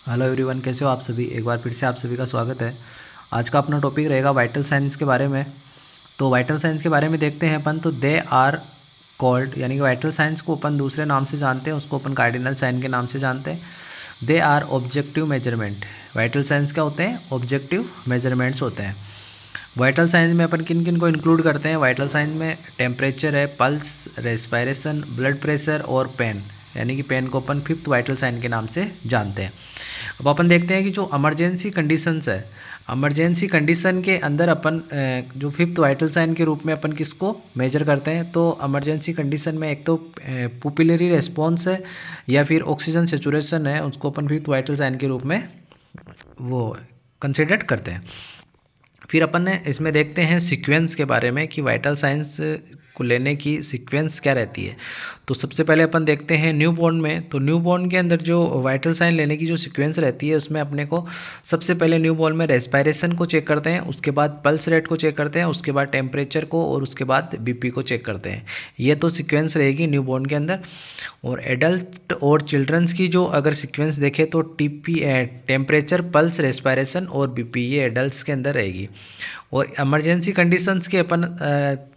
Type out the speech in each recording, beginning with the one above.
Hello everyone, कैसे हो आप सभी। एक बार फिर से आप सभी का स्वागत है। आज का अपना टॉपिक रहेगा वाइटल साइंस के बारे में। तो वाइटल साइंस के बारे में देखते हैं अपन। तो दे आर कॉल्ड, यानी कि वाइटल साइंस को अपन दूसरे नाम से जानते हैं, उसको अपन कार्डिनल साइन के नाम से जानते हैं। They are objective measurement. Vital signs क्या होते हैं? ऑब्जेक्टिव मेजरमेंट्स होते हैं। वाइटल साइंस में अपन किन किन को इंक्लूड करते हैं? वाइटल साइंस में टेम्परेचर है, पल्स, रेस्पायरेशन, ब्लड प्रेशर और पेन, यानी कि पेन को अपन फिफ्थ वाइटल साइन के नाम से जानते हैं। अब अपन देखते हैं कि जो इमरजेंसी कंडीशंस है, इमरजेंसी कंडीशन के अंदर अपन जो फिफ्थ वाइटल साइन के रूप में अपन किसको मेजर करते हैं? तो इमरजेंसी कंडीशन में एक तो पुपिलरी रेस्पॉन्स है या फिर ऑक्सीजन सेचुरेशन है, उसको अपन फिफ्थ वाइटल साइन के रूप में वो कंसिडर करते हैं। फिर अपन ने इसमें देखते हैं सीक्वेंस के बारे में कि वाइटल साइंस को लेने की सीक्वेंस क्या रहती है। तो सबसे पहले अपन देखते हैं न्यू बॉर्न में। तो न्यू बॉर्न के अंदर जो वाइटल साइन लेने की जो सीक्वेंस रहती है, उसमें अपने को सबसे पहले न्यू बॉर्न में रेस्पायरेशन को चेक करते हैं, उसके बाद पल्स रेट को चेक करते हैं, उसके बाद टेम्परेचर को, और उसके बाद बीपी को चेक करते हैं। ये तो सीक्वेंस रहेगी न्यू बॉर्न के अंदर। और एडल्ट और चिल्ड्रंस की जो अगर सीक्वेंस देखें तो टेम्परेचर, पल्स, रेस्पायरेशन और बीपी, ये एडल्ट्स के अंदर रहेगी। और इमरजेंसी कंडीशंस के अपन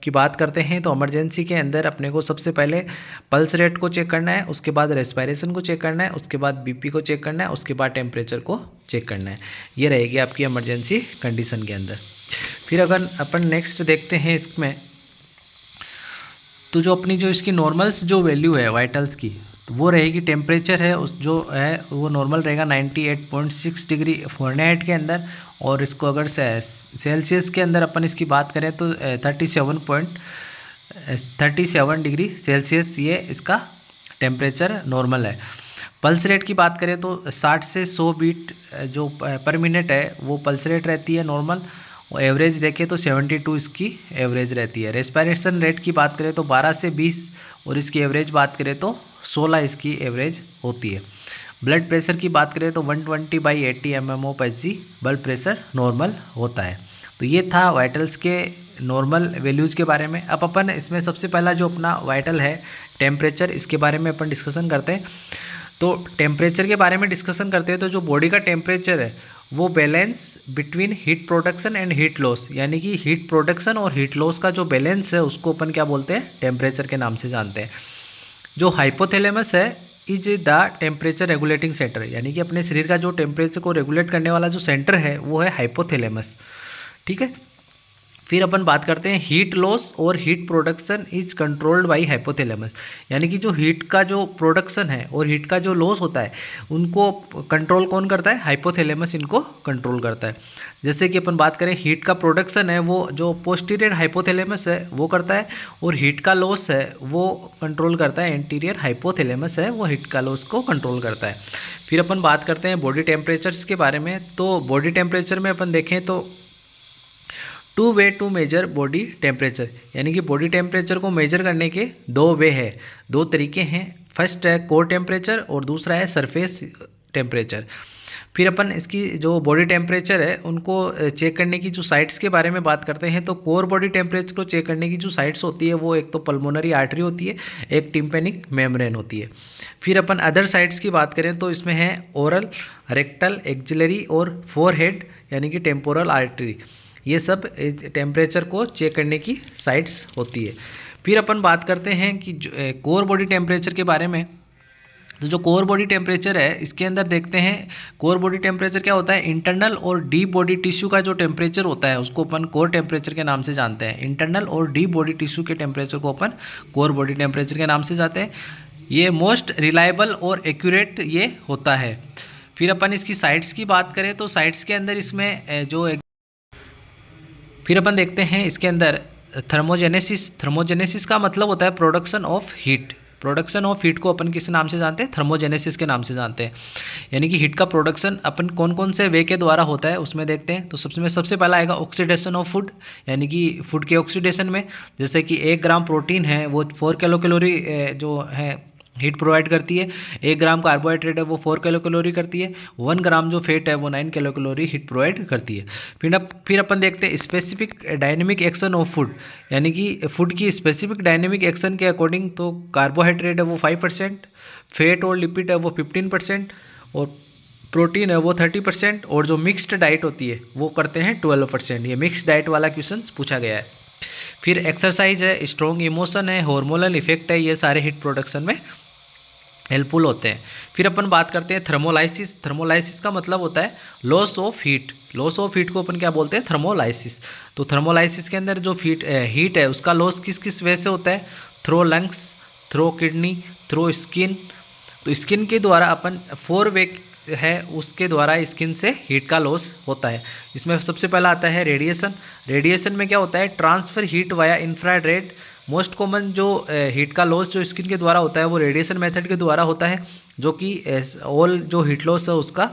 की बात करते हैं, तो इमरजेंसी के अंदर अपने को सबसे पहले पल्स रेट को चेक करना है, उसके बाद रेस्पायरेशन को चेक करना है, उसके बाद बीपी को चेक करना है, उसके बाद टेम्परेचर को चेक करना है। ये रहेगी आपकी इमरजेंसी कंडीशन के अंदर। फिर अगर अपन नेक्स्ट देखते हैं इसमें, तो जो अपनी जो इसकी नॉर्मल्स जो वैल्यू है वाइटल्स की, तो वो रहेगी, टेम्परेचर है उस जो है वो नॉर्मल रहेगा 98.6 डिग्री फ़ारेनहाइट के अंदर। और इसको अगर सेल्सियस के अंदर अपन इसकी बात करें तो 37 डिग्री सेल्सियस ये इसका टेम्परेचर नॉर्मल है। पल्स रेट की बात करें तो 60 से 100 बीट जो पर मिनट है वो पल्स रेट रहती है नॉर्मल। और एवरेज देखें तो 72 इसकी एवरेज रहती है। रेस्पायरेशन रेट की बात करें तो 12 से 20, और इसकी एवरेज बात करें तो 16 इसकी एवरेज होती है। ब्लड प्रेशर की बात करें तो 120/80 mmHg ब्लड प्रेशर नॉर्मल होता है। तो ये था वाइटल्स के नॉर्मल वैल्यूज़ के बारे में। अब अपन इसमें सबसे पहला जो अपना वाइटल है टेम्परेचर, इसके बारे में अपन डिस्कशन करते हैं। तो टेम्परेचर के बारे में डिस्कशन करते हैं तो जो बॉडी का टेम्परेचर है वो balance between heat production and heat loss, यानी कि हीट प्रोडक्शन और हीट लॉस का जो बैलेंस है उसको अपन क्या बोलते हैं? टेम्परेचर के नाम से जानते हैं। जो हाइपोथैलेमस है is the temperature regulating centre, यानी कि अपने शरीर का जो टेम्परेचर को रेगुलेट करने वाला जो सेंटर है वो है हाइपोथैलेमस। ठीक है। फिर अपन बात करते हैं हीट लॉस और heat production is controlled by hypothalamus, यानी कि जो हीट का जो प्रोडक्शन है और हीट का जो लॉस होता है उनको कंट्रोल कौन करता है? हाइपोथैलेमस इनको कंट्रोल करता है। जैसे कि अपन बात करें हीट का प्रोडक्शन है वो जो पोस्टीरियर हाइपोथैलेमस है वो करता है, और हीट का लॉस है वो कंट्रोल करता है एंटीरियर हाइपोथैलेमस है, वो हीट का लॉस को कंट्रोल करता है। फिर अपन बात करते हैं बॉडी टेम्परेचर्स के बारे में। तो बॉडी टेम्परेचर में अपन देखें तो two way to measure body temperature, यानी कि बॉडी टेम्परेचर को मेजर करने के दो वे है, दो तरीके हैं। फर्स्ट है कोर टेम्परेचर और दूसरा है सरफेस टेम्परेचर। फिर अपन इसकी जो बॉडी टेम्परेचर है उनको चेक करने की जो साइट्स के बारे में बात करते हैं। तो कोर बॉडी टेम्परेचर को चेक करने की जो साइट्स होती है वो एक तो पल्मोनरी आर्टरी होती है, एक टिम्पेनिक मेम्ब्रेन होती है। फिर अपन अदर साइट्स की बात करें तो इसमें है ओरल, रेक्टल, एक्जिलरी और फोरहेड, यानी कि टेम्पोरल आर्टरी। ये सब टेम्परेचर को चेक करने की साइट्स होती है। फिर अपन बात करते हैं कि कोर बॉडी टेम्परेचर के बारे में। तो जो कोर बॉडी टेम्परेचर है इसके अंदर देखते हैं कोर बॉडी टेम्परेचर क्या होता है? इंटरनल और डीप बॉडी टिश्यू का जो टेम्परेचर होता है उसको अपन कोर टेम्परेचर के नाम से जानते हैं। इंटरनल और डीप बॉडी टिश्यू के टेम्परेचर को अपन कोर बॉडी टेम्परेचर के नाम से जानते हैं। ये मोस्ट रिलायबल और एक्यूरेट ये होता है। फिर अपन इसकी साइट्स की बात करें तो साइट्स के अंदर इसमें जो फिर अपन देखते हैं इसके अंदर थर्मोजेनेसिस। थर्मोजेनेसिस का मतलब होता है production of heat. Production of heat को अपन किस नाम से जानते हैं? थर्मोजेनेसिस के नाम से जानते हैं। यानी कि हीट का प्रोडक्शन अपन कौन कौन से वे के द्वारा होता है उसमें देखते हैं। तो सबसे पहला आएगा ऑक्सीडेशन ऑफ फूड, यानी कि फूड के ऑक्सीडेशन में, जैसे कि 1 ग्राम प्रोटीन है वो 4 किलो कैलोरी जो है हीट प्रोवाइड करती है। 1 ग्राम कार्बोहाइड्रेट है वो 4 किलो कैलोरी करती है। 1 ग्राम जो फैट है वो 9 किलो कैलोरी हीट प्रोवाइड करती है। फिर अपन देखते हैं specific dynamic action of food, यानी कि फूड की स्पेसिफिक डायनेमिक एक्शन के अकॉर्डिंग। तो कार्बोहाइड्रेट है वो 5%, फैट और लिपिड है वो 15%, और प्रोटीन है वो 30% और जो मिक्स्ड डाइट होती है वो करते हैं 12%। ये मिक्स्ड डाइट वाला क्वेश्चन पूछा गया है। फिर एक्सरसाइज है, स्ट्रॉन्ग इमोशन है, हार्मोनल इफेक्ट है, ये सारे हीट प्रोडक्शन में हेल्पफुल होते हैं। फिर अपन बात करते हैं थर्मोलाइसिस। थर्मोलाइसिस का मतलब होता है loss of heat. Loss of heat को अपन क्या बोलते हैं? थर्मोलाइसिस। तो थर्मोलाइसिस के अंदर जो हीट है उसका लॉस किस किस वे से होता है? Through lungs, through kidney, through skin. तो स्किन के द्वारा अपन 4 वे है उसके द्वारा स्किन से हीट का लॉस होता है। इसमें सबसे पहला आता है रेडिएशन। रेडिएशन में क्या होता है? Transfer heat via infrared. Most common जो हीट का लॉस जो स्किन के द्वारा होता है वो रेडिएशन मेथड के द्वारा होता है, जो कि ऑल जो हीट लॉस है उसका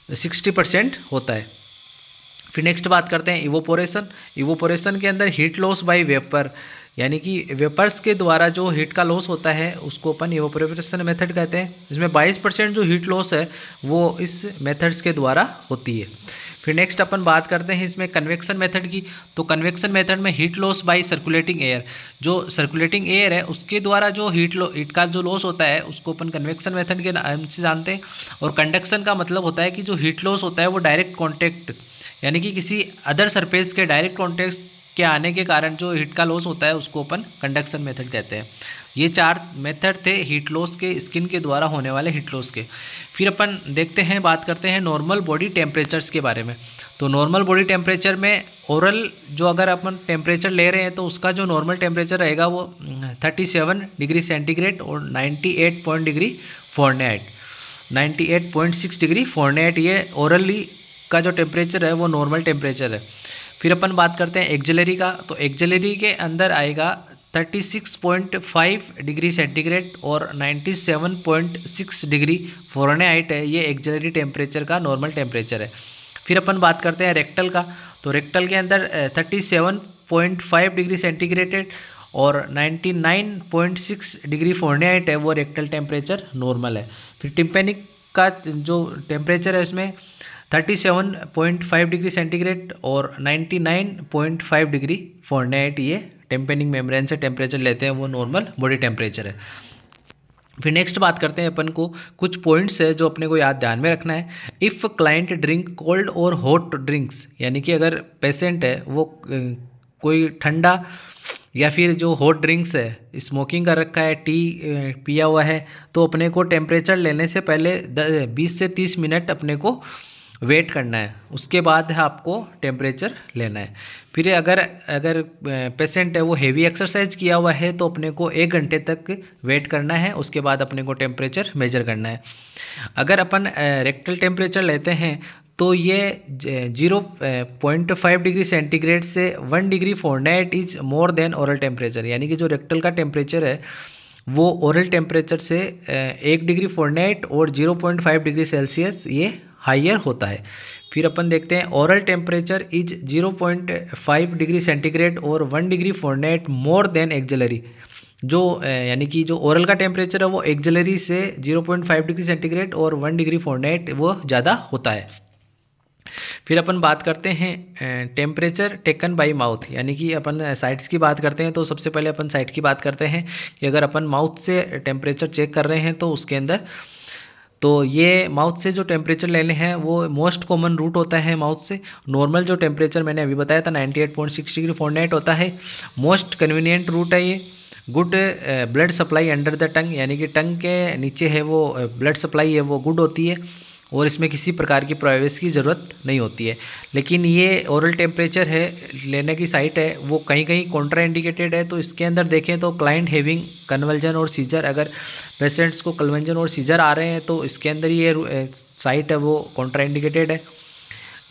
60% होता है। फिर नेक्स्ट बात करते हैं इवोपोरेशन। इवोपोरेशन के अंदर हीट लॉस बाय वेपर, यानी कि वेपर्स के द्वारा जो हीट का लॉस होता है उसको अपन इवोपोरेशन मेथड कहते हैं। इसमें 22% जो हीट लॉस है वो इस मेथड्स के द्वारा होती है। फिर नेक्स्ट अपन बात करते हैं इसमें कन्वेक्शन मेथड की। तो कन्वेक्शन मेथड में heat loss by circulating air, जो सर्कुलेटिंग एयर है उसके द्वारा जो हीट का जो लॉस होता है उसको अपन कन्वेक्शन मेथड के नाम से जानते हैं। और कंडक्शन का मतलब होता है कि जो हीट लॉस होता है वो डायरेक्ट कॉन्टेक्ट, यानी कि किसी अदर सरफेस के डायरेक्ट कॉन्टेक्ट के आने के कारण जो हीट का लॉस होता है उसको अपन कंडक्शन मेथड कहते हैं। ये 4 मेथड थे हीट लॉस के, स्किन के द्वारा होने वाले हीट लॉस के। फिर अपन देखते हैं, बात करते हैं नॉर्मल बॉडी टेम्परेचर्स के बारे में। तो नॉर्मल बॉडी टेम्परेचर में ओरल जो अगर अपन टेम्परेचर ले रहे हैं तो उसका जो नॉर्मल टेम्परेचर रहेगा वो 37 डिग्री सेंटीग्रेड और 98 डिग्री फ़ारेनहाइट, 98.6 डिग्री फ़ारेनहाइट, ये ओरली का जो टेम्परेचर है वो नॉर्मल टेम्परेचर है। फिर अपन बात करते हैं एक्जेलरी का। तो एक्जेलरी के अंदर आएगा 36.5 डिग्री सेंटीग्रेड और 97.6 डिग्री फ़ारेनहाइट है, ये एक्जेलरी टेम्परेचर का नॉर्मल टेम्परेचर है। फिर अपन बात करते हैं रेक्टल का। तो रेक्टल के अंदर 37.5 डिग्री सेंटीग्रेड और 99.6 डिग्री फ़ारेनहाइट है, वो रेक्टल टेम्परेचर नॉर्मल है। फिर टिम्पेनिक का जो टेम्परेचर है इसमें 37.5 डिग्री सेंटीग्रेड और 99.5 डिग्री फ़ारेनहाइट, ये टेम्पेनिक मेम्ब्रेन से टेम्परेचर लेते हैं, वो नॉर्मल बॉडी टेम्परेचर है। फिर नेक्स्ट बात करते हैं अपन को, कुछ पॉइंट्स है जो अपने को याद ध्यान में रखना है। इफ़ क्लाइंट ड्रिंक कोल्ड और हॉट ड्रिंक्स, यानी कि अगर पेशेंट है वो कोई ठंडा या फिर जो हॉट ड्रिंक्स है, स्मोकिंग कर रखा है, टी पिया हुआ है, तो अपने को टेम्परेचर लेने से पहले 20 से 30 मिनट अपने को वेट करना है, उसके बाद है आपको टेम्परेचर लेना है। फिर अगर पेशेंट है वो हेवी एक्सरसाइज किया हुआ है तो अपने को 1 घंटे तक वेट करना है, उसके बाद अपने को टेम्परेचर मेजर करना है। अगर अपन रेक्टल टेम्परेचर लेते हैं तो ये 0.5 डिग्री सेंटीग्रेड से 1 degree Fahrenheit is more than oral temperature, यानी कि जो रेक्टल का टेम्परेचर है वो ओरल टेम्परेचर से 1 डिग्री फ़ारेनहाइट और 0.5 डिग्री सेल्सियस ये हाइयर होता है। फिर अपन देखते हैं oral temperature is 0.5 degree centigrade और 1 degree Fahrenheit more than auxiliary, जो यानी कि जो ओरल का टेम्परेचर है वो एक्जेलरी से 0.5 डिग्री सेंटीग्रेड और 1 डिग्री फ़ारेनहाइट वो ज़्यादा होता है। फिर अपन बात करते हैं टेम्परेचर टेकन बाय माउथ, यानी कि अपन साइट्स की बात करते हैं। तो सबसे पहले अपन साइट की बात करते हैं कि अगर अपन माउथ से टेम्परेचर चेक कर रहे हैं तो उसके अंदर, तो ये माउथ से जो टेम्परेचर लेने हैं वो मोस्ट कॉमन रूट होता है माउथ से। नॉर्मल जो टेम्परेचर मैंने अभी बताया था 98.6 डिग्री फ़ारेनहाइट होता है। मोस्ट कन्वीनियंट रूट है ये। Good blood supply under the tongue, यानी कि टंग के नीचे है वो ब्लड सप्लाई है वो गुड होती है और इसमें किसी प्रकार की प्राइवेसी की ज़रूरत नहीं होती है। लेकिन ये ओरल टेम्परेचर है लेने की साइट है वो कहीं कहीं कॉन्ट्रा इंडिकेटेड है। तो इसके अंदर देखें तो क्लाइंट हैविंग कन्वल्जन और सीजर, अगर पेशेंट्स को कन्वल्जन और सीजर आ रहे हैं तो इसके अंदर ये साइट है वो कॉन्ट्रा इंडिकेटेड है।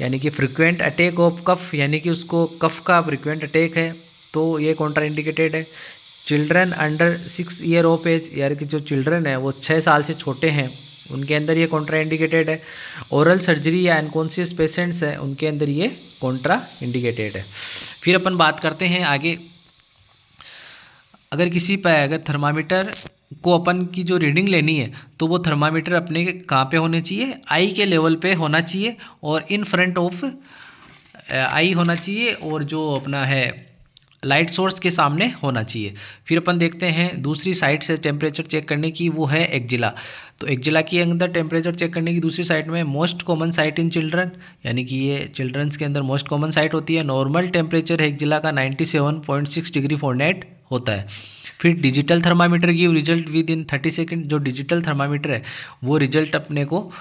यानी कि फ्रिक्वेंट अटैक ऑफ कफ, यानी कि उसको कफ का फ्रिक्वेंट अटैक है तो ये कॉन्ट्रा इंडिकेटेड है। Children under 6 year of age, यानी कि जो चिल्ड्रन है वो 6 साल से छोटे हैं उनके अंदर ये कॉन्ट्रा इंडिकेटेड है। ओरल सर्जरी या अनकॉन्शियस पेशेंट्स हैं उनके अंदर ये कॉन्ट्रा इंडिकेटेड है। फिर अपन बात करते हैं आगे, अगर किसी पर अगर थर्मामीटर को अपन की जो रीडिंग लेनी है तो वो थर्मामीटर अपने कहाँ पे होने चाहिए? आई के लेवल पे होना चाहिए और इन फ्रंट ऑफ आई होना चाहिए, और जो अपना है लाइट सोर्स के सामने होना चाहिए। फिर अपन देखते हैं दूसरी साइड से टेम्परेचर चेक करने की, वो है एक्जिला। तो एक्जिला के अंदर टेम्परेचर चेक करने की दूसरी साइड में most common site in children, यानी कि ये चिल्ड्रंस के अंदर मोस्ट कॉमन साइट होती है। नॉर्मल टेम्परेचर एक्जिला का 97.6 डिग्री फ़ारेनहाइट होता है। फिर digital thermometer give result with in 30 second. जो डिजिटल थर्मामीटर है वो रिजल्ट अपने को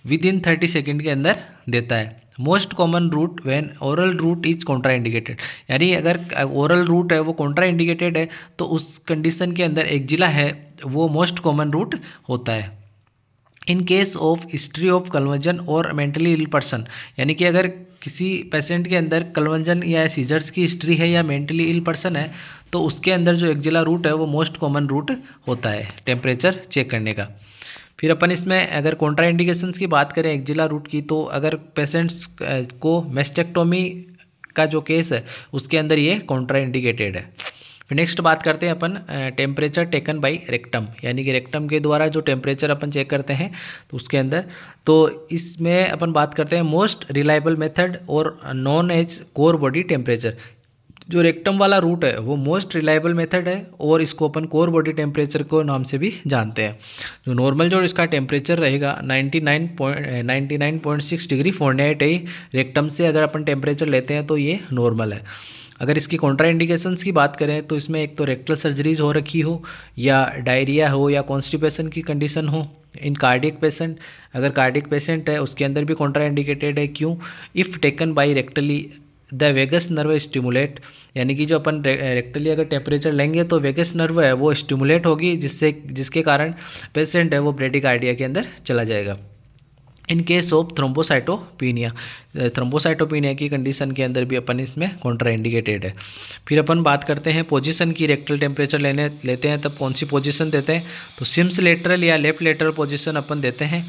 विद इन 30 सेकेंड के अंदर देता है। Most common route when oral route is contraindicated, यानी अगर ओरल रूट है वो कॉन्ट्रा इंडिकेटेड है तो उस कंडीशन के अंदर एक्जिला है वो मोस्ट कॉमन रूट होता है। In case of history of conversion और मेंटली इल पर्सन, यानी कि अगर किसी पेशेंट के अंदर कन्वर्जन या सीजर्स की हिस्ट्री है या मेंटली इल पर्सन है तो उसके अंदर जो एक्जिला रूट है वो मोस्ट कॉमन रूट होता है टेम्परेचर चेक करने का। फिर अपन इसमें अगर कॉन्ट्रा इंडिकेशंस की बात करें एक्जिला रूट की, तो अगर पेशेंट्स को मेस्टेक्टोमी का जो केस है उसके अंदर ये कॉन्ट्रा इंडिकेटेड है। फिर नेक्स्ट बात करते हैं अपन टेम्परेचर टेकन बाय रेक्टम, यानी कि रेक्टम के द्वारा जो टेम्परेचर अपन चेक करते हैं तो उसके अंदर, तो इसमें अपन बात करते हैं मोस्ट रिलायबल मेथड और non age core body temperature. जो रेक्टम वाला रूट है वो मोस्ट रिलायबल मेथड है और इसको अपन कोर बॉडी टेम्परेचर को नाम से भी जानते हैं। जो नॉर्मल जो इसका टेम्परेचर रहेगा 99.6 डिग्री फ़ारेनहाइट है। रेक्टम से अगर अपन टेम्परेचर लेते हैं तो ये नॉर्मल है। अगर इसकी कॉन्ट्रा इंडिकेशंस की बात करें तो इसमें एक तो रेक्टल सर्जरीज हो रखी हो या डायरिया हो या कॉन्स्टिपेशन की कंडीशन हो। इन कार्डियक पेशेंट, अगर कार्डियक पेशेंट है उसके अंदर भी कॉन्ट्रा इंडिकेटेड है। क्यों? If taken by rectally the vagus nerve stimulate, यानी कि जो अपन रेक्टली अगर टेम्परेचर लेंगे तो वेगस नर्व है वो स्टिमुलेट होगी जिसके कारण पेशेंट है वो ब्रेडिकार्डिया के अंदर चला जाएगा। In case of thrombocytopenia, thrombocytopenia की कंडीशन के अंदर भी अपन इसमें कॉन्ट्रा इंडिकेटेड है। फिर अपन बात करते हैं पोजीशन की, रेक्टल टेम्परेचर लेते हैं तब कौन सी पोजीशन देते हैं, तो सिम्स लेटरल या लेफ्ट लेटरल पोजीशन अपन देते हैं।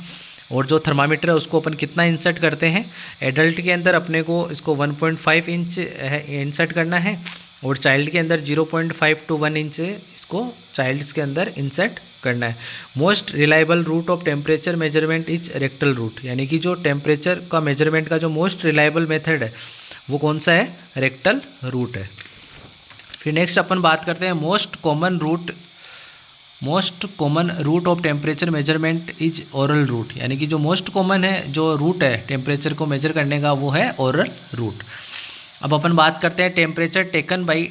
और जो थर्मामीटर है उसको अपन कितना इंसर्ट करते हैं, एडल्ट के अंदर अपने को इसको 1.5 इंच इंसर्ट करना है और चाइल्ड के अंदर 0.5 to 1 इंच इसको चाइल्ड्स के अंदर इंसर्ट करना है। Most reliable route of temperature measurement is rectal route, यानी कि जो टेम्परेचर का मेजरमेंट का जो मोस्ट रिलायबल मेथड है वो कौन सा है, रेक्टल रूट है। फिर नेक्स्ट अपन बात करते हैं most common route of temperature measurement is oral route, यानी कि जो मोस्ट कॉमन है जो रूट है टेम्परेचर को मेजर करने का वो है ओरल रूट। अब अपन बात करते हैं temperature taken by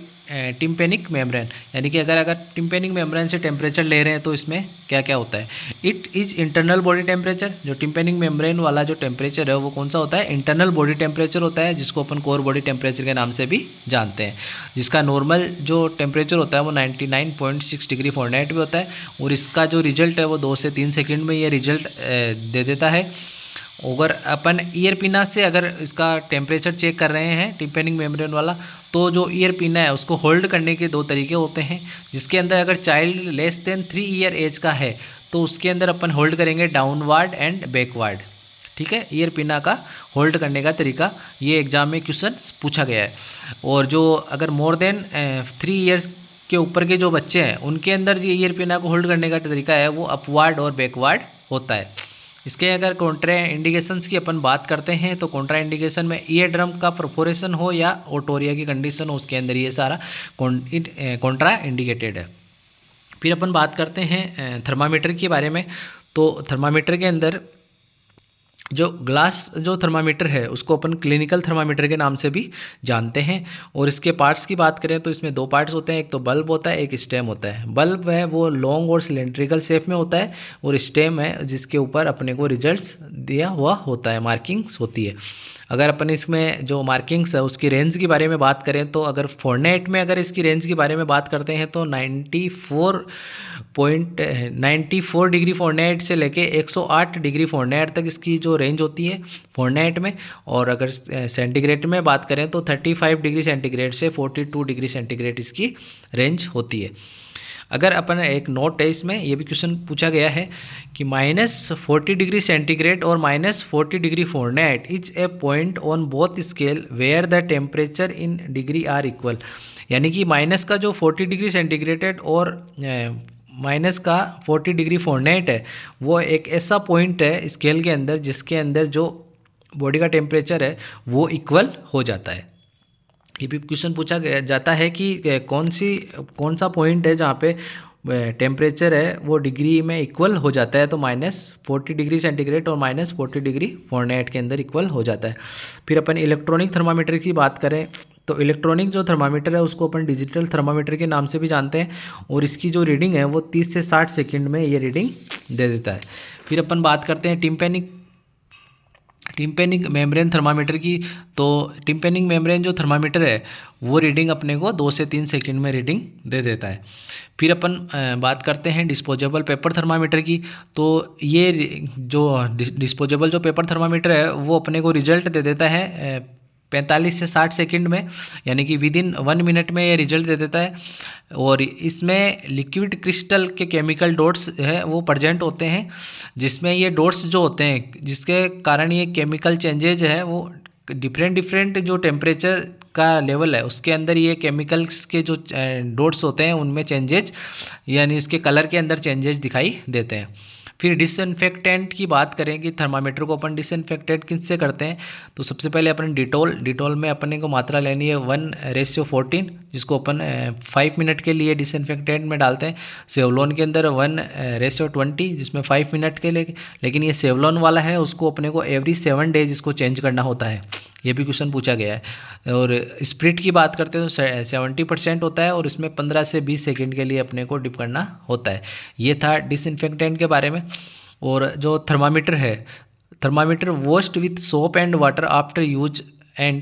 tympanic membrane, यानी कि अगर टिम्पेनिक मेम्ब्रेन से टेम्परेचर ले रहे हैं तो इसमें क्या क्या होता है। It is internal body temperature, जो टिम्पेनिक मेम्ब्रेन वाला जो टेम्परेचर है वो कौन सा होता है, इंटरनल बॉडी टेम्परेचर होता है, जिसको अपन कोर बॉडी टेम्परेचर के नाम से भी जानते हैं। जिसका नॉर्मल जो टेम्परेचर होता है वो 99.6 डिग्री फ़ारेनहाइट भी होता है और इसका जो रिजल्ट है वो 2 से 3 सेकेंड में ये रिजल्ट दे देता है। अगर अपन ईयर पिना से अगर इसका टेम्परेचर चेक कर रहे हैं टिम्पेनिक मेम्ब्रेन वाला, तो जो ईयर पिना है उसको होल्ड करने के 2 तरीके होते हैं। जिसके अंदर अगर child less than 3 year age का है तो उसके अंदर अपन होल्ड करेंगे डाउनवर्ड एंड बैकवर्ड। ठीक है, ईयर पिना का होल्ड करने का तरीका ये एग्जाम में क्वेश्चन पूछा गया है। और जो अगर मोर देन 3 ईयर्स के ऊपर के जो बच्चे हैं उनके अंदर जो ईयर पिना को होल्ड करने का तरीका है वो अपवर्ड और बैकवर्ड होता है। इसके अगर कॉन्ट्रा इंडिकेशंस की अपन बात करते हैं तो कॉन्ट्रा इंडिकेशन में ईयर ड्रम का परफोरेशन हो या ओटोरिया की कंडीशन हो, उसके अंदर ये सारा कॉन्ट्रा इंडिकेटेड है। फिर अपन बात करते हैं थर्मामीटर के बारे में। तो थर्मामीटर के अंदर जो ग्लास जो थर्मामीटर है उसको अपन क्लिनिकल थर्मामीटर के नाम से भी जानते हैं। और इसके पार्ट्स की बात करें तो इसमें 2 पार्ट्स होते हैं, एक तो बल्ब होता है, एक स्टेम होता है। बल्ब है वो लॉन्ग और सिलेंड्रिकल शेप में होता है और स्टेम है जिसके ऊपर अपने को रिजल्ट्स दिया हुआ होता है, मार्किंग्स होती है। अगर अपन इसमें जो मार्किंग्स है उसकी रेंज के बारे में बात करें तो अगर फ़ारेनहाइट में अगर इसकी रेंज के बारे में बात करते हैं तो 94 डिग्री फ़ारेनहाइट से लेके 108 डिग्री फ़ारेनहाइट तक इसकी जो रेंज होती है फ़ारेनहाइट में। और अगर सेंटीग्रेड में बात करें तो 35 डिग्री सेंटीग्रेड से 42 डिग्री सेंटीग्रेड इसकी रेंज होती है। अगर अपन एक नोट है इसमें ये भी क्वेश्चन पूछा गया है कि -40 डिग्री सेंटीग्रेड और -40 degree Fahrenheit is a point on both scale where the temperature in degree are equal, यानी कि माइनस का जो 40 डिग्री सेंटीग्रेड और माइनस का 40 डिग्री फ़ारेनहाइट है वो एक ऐसा पॉइंट है स्केल के अंदर जिसके अंदर जो बॉडी का टेम्परेचर है वो इक्वल हो जाता है। ये भी क्वेश्चन पूछा जाता है कि कौन सा पॉइंट है जहाँ पे टेम्परेचर है वो डिग्री में इक्वल हो जाता है, तो -40 डिग्री सेंटीग्रेड और -40 डिग्री फ़ारेनहाइट के अंदर इक्वल हो जाता है। फिर अपन इलेक्ट्रॉनिक थर्मामीटर की बात करें तो इलेक्ट्रॉनिक जो थर्मामीटर है उसको अपन डिजिटल थर्मामीटर के नाम से भी जानते हैं, और इसकी जो रीडिंग है वो 30 से 60 सेकेंड में ये रीडिंग दे देता है। फिर अपन बात करते हैं टिम्पेनिक मेम्ब्रेन थर्मामीटर की। तो टिम्पेनिक मेम्ब्रेन जो थर्मामीटर है वो रीडिंग अपने को 2 से 3 सेकंड में रीडिंग दे देता है। फिर अपन बात करते हैं डिस्पोजेबल पेपर थर्मामीटर की। तो ये जो डिस्पोजेबल जो पेपर थर्मामीटर है वो अपने को रिजल्ट दे देता है 45 से 60 सेकंड में, यानी कि विद इन 1 मिनट में ये रिजल्ट दे देता है। और इसमें लिक्विड क्रिस्टल के केमिकल डॉट्स है वो प्रेजेंट होते हैं, जिसमें ये डॉट्स जो होते हैं जिसके कारण ये केमिकल चेंजेज है वो डिफरेंट जो टेम्परेचर का लेवल है उसके अंदर ये केमिकल्स के जो डॉट्स होते हैं उनमें चेंजेज, यानी इसके कलर के अंदर चेंजेस दिखाई देते हैं। फिर डिसइंफेक्टेंट की बात करें कि थर्मामीटर को अपन डिसइंफेक्टेंट किससे करते हैं, तो सबसे पहले अपन डिटॉल में अपने को मात्रा लेनी है 1:14, जिसको अपन 5 मिनट के लिए डिसइंफेक्टेंट में डालते हैं। सेवलॉन के अंदर 1:20, जिसमें 5 मिनट के लिए, लेकिन ये सेवलॉन वाला है उसको अपने को एवरी 7 डेज इसको चेंज करना होता है। ये भी क्वेश्चन पूछा गया है। और स्प्रिट की बात करते हैं तो 70% होता है और इसमें 15 से 20 सेकेंड के लिए अपने को डिप करना होता है। ये था डिसइंफेक्टेंट के बारे में। और जो thermometer washed with soap and water after use and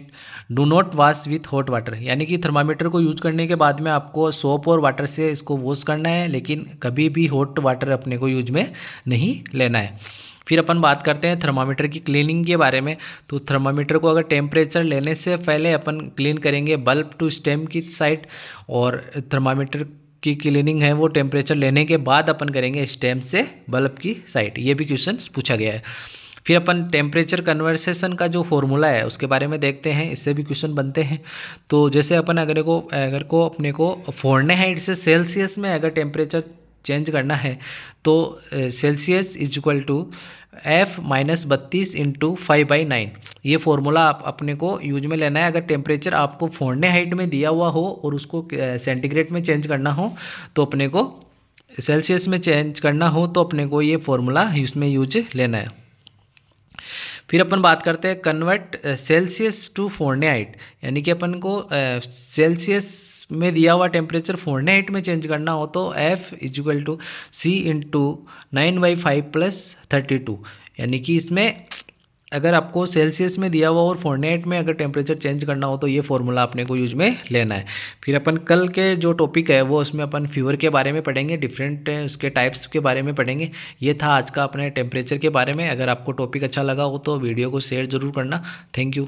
do not wash with hot water, यानी कि थर्मामीटर को यूज करने के बाद में आपको सोप और वाटर से इसको वॉश करना है, लेकिन कभी भी हॉट वाटर अपने को यूज में नहीं लेना है। फिर अपन बात करते हैं थर्मामीटर की क्लीनिंग के बारे में। तो थर्मामीटर को अगर टेम्परेचर लेने से पहले अपन क्लीन करेंगे बल्ब टू स्टेम की साइड, और थर्मामीटर की क्लीनिंग है वो टेम्परेचर लेने के बाद अपन करेंगे स्टेम से बल्ब की साइड। ये भी क्वेश्चन पूछा गया है। फिर अपन टेम्परेचर कन्वर्सेशन का जो फॉर्मूला है उसके बारे में देखते हैं, इससे भी क्वेश्चन बनते हैं। तो जैसे अपन अगर को अपने को फ़ारेनहाइट से सेल्सियस में अगर टेम्परेचर चेंज करना है तो Celsius is equal to F-32 into 5/9, ये फॉर्मूला आप अपने को यूज में लेना है। अगर टेम्परेचर आपको फ़ारेनहाइट में दिया हुआ हो और उसको सेंटीग्रेड में चेंज करना हो तो अपने को सेल्सियस में चेंज करना हो तो अपने को ये फॉर्मूला इसमें यूज लेना है। फिर अपन बात करते हैं कन्वर्ट सेल्सियस टू फ़ारेनहाइट, यानी कि अपन को सेल्सियस में दिया हुआ टेम्परेचर फ़ारेनहाइट में चेंज करना हो तो F=C इंटू 9/5 + 32, यानी कि इसमें अगर आपको सेल्सियस में दिया हुआ और फ़ारेनहाइट में अगर टेम्परेचर चेंज करना हो तो ये फॉर्मूला अपने को यूज में लेना है। फिर अपन कल के जो टॉपिक है वो उसमें अपन फीवर के बारे में पढ़ेंगे, डिफरेंट उसके टाइप्स के बारे में पढ़ेंगे। ये था आज का अपने टेम्परेचर के बारे में। अगर आपको टॉपिक अच्छा लगा हो तो वीडियो को शेयर ज़रूर करना। Thank you.